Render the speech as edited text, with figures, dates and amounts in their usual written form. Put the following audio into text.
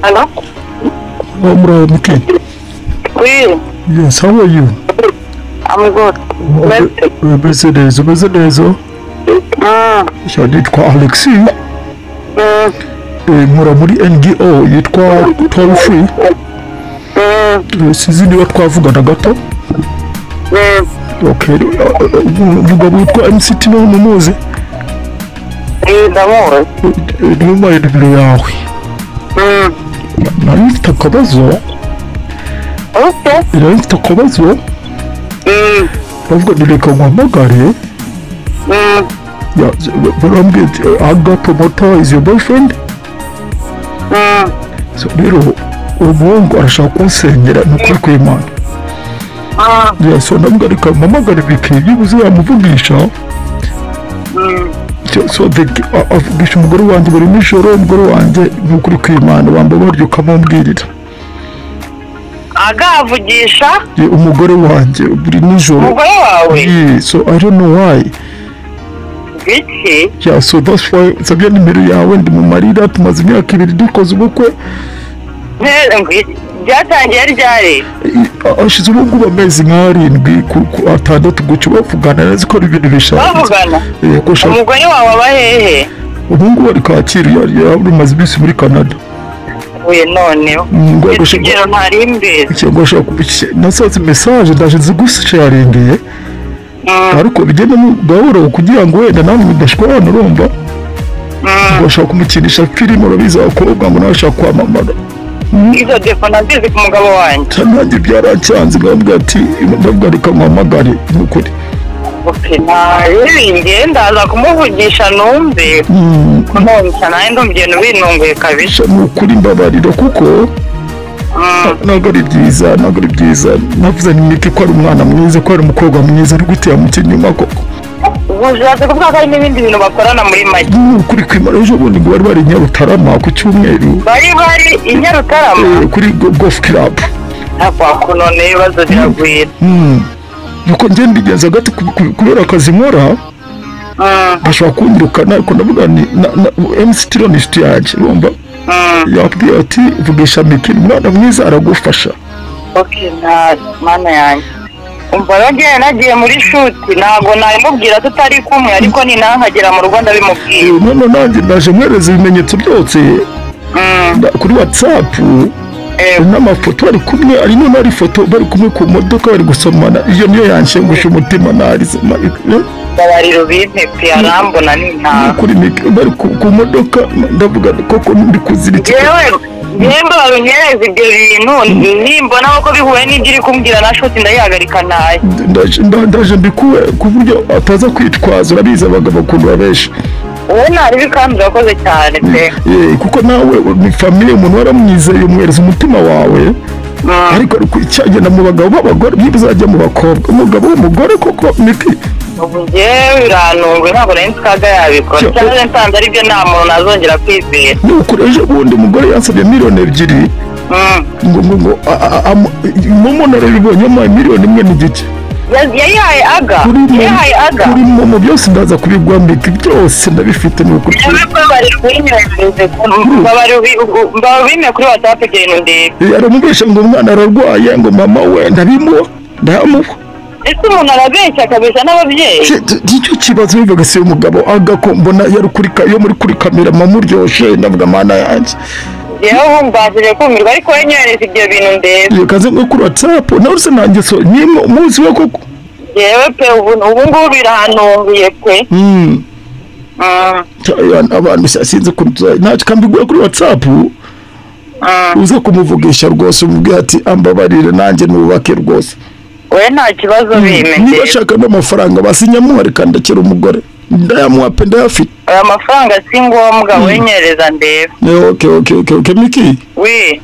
Hello? Omra Miki. Oui. Yes, how are you? I'm good. Mercedes. Yitwa Alexi. Nkora muri NGO yitwa Toll Free. Sizi niba twavugana gato. Okay. Umugabo witwa MCT no mumuzi. Ndamuzi. Ndumva ibintu yawe. Nari mfite akabazo. Okay. Nari mfite akabazo. Bavuga nireka nkwamagare. Barambwiye Aga Promoter is your boyfriend? So rero umuhungu arashaka kunsenyera nukuri kw'Imana. So ndabwira reka mpamagare Miki byibuze yamuvugisha. So avugisha umugore wanjye buri nijoro, umugore wanjye nukuri kw'Imana bambaye baryo ukamumbwirira. Aga avugisha? Umugore wanjye buri nijoro. Umugore wawe? Yeah, so I don't know why. Biki? Yeah, so that's why sabya nimero yawe ndi mu marira tumaze imyaka 2 dukoze ubukwe. Byatangiye ryari? Ashize ubungu bamezi nk'arindwi ku atandatu guca bavugana neza ko ibintu bishaka. Bavugana? Umugore wawe aba hehe? Ubungu bari Kacyiru yari maze ibisi muri Canada. Uye noneho. Igero ntari imbere. Cyangwa nasanze message ndaje zigusharingeye. Ariko bigenda gahoro kugira ngo wenda namwe ndashobora urumva. Bashaka kumukinisha filime urabiza abakobwa ngo nashaka kwamamara. Izo telefone azizi ku mugabo wanjye. Nanjye byaracyanze ngambwa ati ndavuga nkwamagare n'ukuri. Okay, ndaza kumuvugisha numve. None nawe ndumviye binunguye kabisa. N'ukuri mbabarira kuko ntabwo ari byiza navuze ni Miki ko ari umwana mwiza ko ari umukobwa mwiza ari gutera mu kinyuma koko. Ubujaze kuvuga ko hari n'ibindi bintu bakorana muri make. Kuri kwimara ejo bundi ngo bari Nyarutarama ku cyumweru. Bari i Nyarutarama? Kuri golf club. Ntabwo none ibibazo biragwira. Nuko njye mbigenza gati kubera akazi nkora. Bashobora kunyirukana ariko ndavuga ni MC Tironist yaje urumva. Yabwiye ati vugisha Miki umwana mwiza aragufasha. Okay, mana yanjye. Umva rero nagiye muri shoot ntago narimubwira tutari kumwe ariko ni nankagera mu Rwanda bimubwiye. None nanjye ndaje mwereza ibimenyetso byose. Kuri WhatsApp. N'amafoto ari kumwe ari none ari foto bari kumwe ku modoka bari gusomana iyo niyo yanshengusha umutima narize. Babariro bimpe arambona ni nta. Kuri Miki bari ku modoka ndavuga koko ndi kuzirika. Nimba barunyereza ibyo bintu nimbona ko bihuye n'ibyo uri kumbwira na shoti ndayihagarika naye. Ndaje mbikuwe ku buryo ataza kwitwaza urabizi abagabo bakunda babeshi. Wowe ntari bikandi urakoze cyane pe. Kuko nawe ni famille umuntu waramwizeye umwereza umutima wawe. Ariko cyagenda mu bagabo b'abagore bizajya mu bakobwa umugabo w'umugore koko Miki. Njyewe biranungwe ntabwo nari nskaga yabikora cyane nsanze aribyo nta muntu nazongera kwizera. Nuko ejo bundi umugore yansabye miliyoni 2. Ngo momo narabibonye ama miliyoni 1 n'igice. Yayihaye Aga. Kuri momo byose ndaza kubigwa Miki byose ndabifite nuko. Bari kuri WhatsApp igeno ndebe. Yaramubesha ngo umwana ararwaye ngo mama we ndabimuha. Ese umuntu arabeshya akabeshya n'ababyeyi? Icyo kibazo bivuga se umugabo Aga mbona yari kuri kamera mamuryoshye ndavuga mana yanjye. Yewe mbazije kumirwa ariko wenyereza ibyo bintu ndebe. Kaze ngo kuri WhatsApp nawe se nanjye so nimwe umunsi we koko. Yewe pe ubu biranunguye pe. Abantu sinzi kuruza ntacyo kambigura kuri WhatsApp. Uza kumuvugisha rwose umubwira ati ambabarire nanjye nubake rwose. We nta kibazo bime. Niba ashaka n'amafaranga basinyamuhari kandi akira umugore. Ndayamuha pe ndayafite. Aya mafaranga si ngombwa wenyereza ndebe. Okay Miki. Oui.